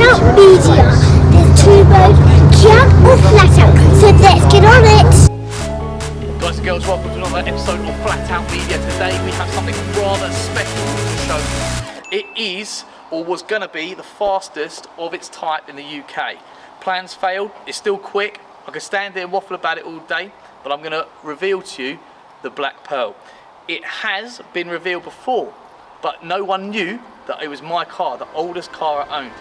out media. There's turbo, jump or flat out. So let's get on it. Guys and girls, welcome to another episode of Flat Out Media. Today we have something rather special to show. It is, or was going to be, the fastest of its type in the UK. Plans failed, it's still quick. I could stand here and waffle about it all day, but I'm going to reveal to you the Black Pearl. It has been revealed before, but no one knew that it was my car, the oldest car I owned.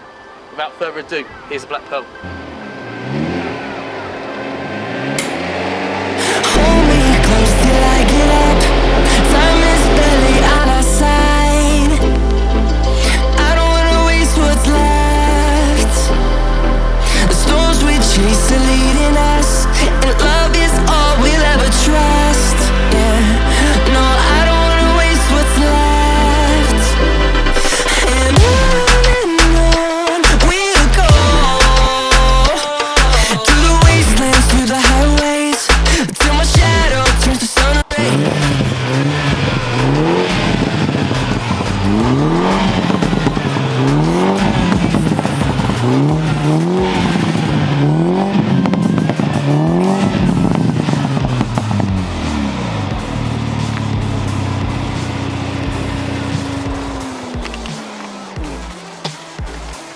Without further ado, here's the Black Pearl.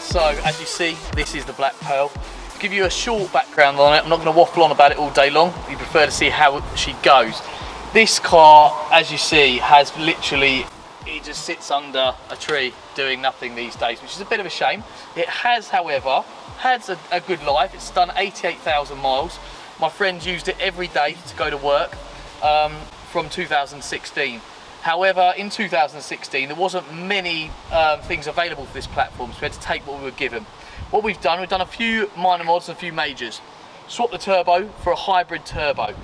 So, as you see, this is the Black Pearl. To give you a short background on it, I'm not going to waffle on about it all day long. You prefer to see how she goes. This car, as you see, has literally, it just sits under a tree doing nothing these days, which is a bit of a shame. It has, however, had a good life. It's done 88,000 miles. My friend used it every day to go to work from 2016. However, in 2016, there wasn't many things available for this platform, so we had to take what we were given. What we've done a few minor mods and a few majors. Swapped the turbo for a hybrid turbo.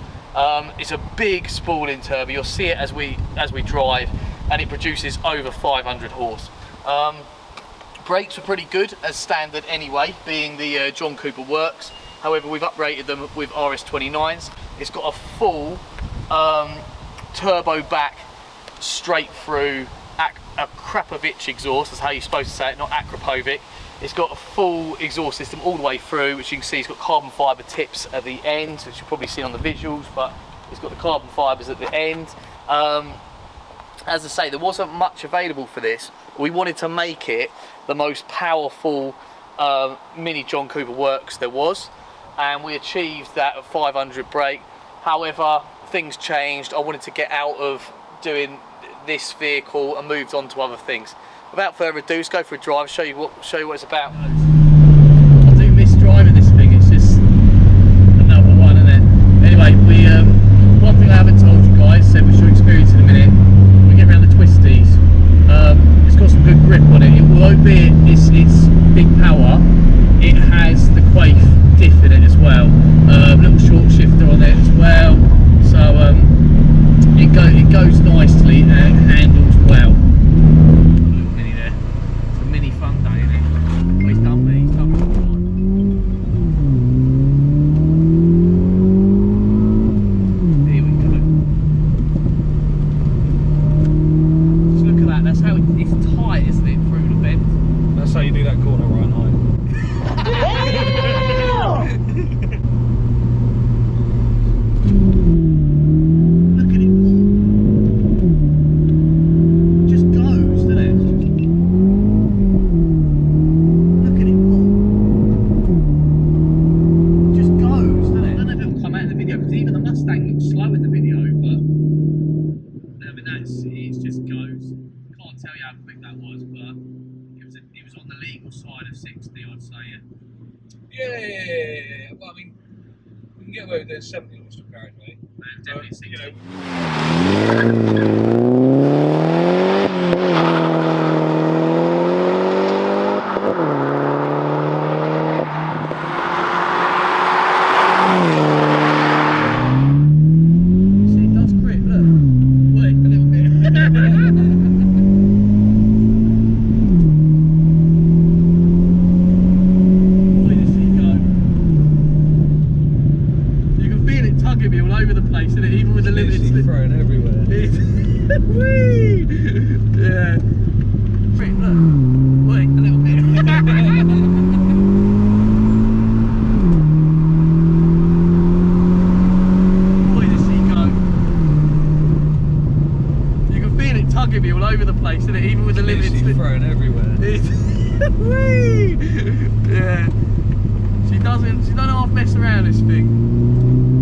It's a big spooling turbo. You'll see it as we drive, and it produces over 500 horse. Brakes were pretty good as standard anyway, being the John Cooper works. However, we've uprated them with RS29s. It's got a full turbo back, straight through Akrapovic exhaust, that's how you're supposed to say it, not Akrapovic. It's got a full exhaust system all the way through, which you can see it's got carbon fibre tips at the end, which you'll probably see on the visuals, but it's got the carbon fibres at the end. As I say, there wasn't much available for this. We wanted to make it the most powerful mini John Cooper works there was, and we achieved that at 500 brake. However, things changed. I wanted to get out of doing this vehicle and moved on to other things. Without further ado, let's go for a drive, show you what it's about. I do miss driving this thing, it's just another one, isn't it? Anyway, one thing I haven't told you guys, so which you'll experience in a minute, we get around the twisties. It's got some good grip on it. Albeit it's big power, it has the Quaif diff in it as well. Little short shifter on it as well, so it goes nicely and it handles well. Little mini there. It's a mini fun day, isn't it? Well, he's done me. He's done me. Here we go. Just look at that. That's how it's tight, isn't it, through the bend? That's how you do that corner right high. Tell you how quick that was, but it was on the legal side of 60, I'd say. Yeah. Well, I mean, we can get away with doing 70 on this apparently. Definitely 60. You know. See, it does grip, look. Wait, a little bit. Tugging me all over the place, isn't it? Even with the limited slip. Thrown everywhere. Whee! Yeah. She don't half mess around, this thing.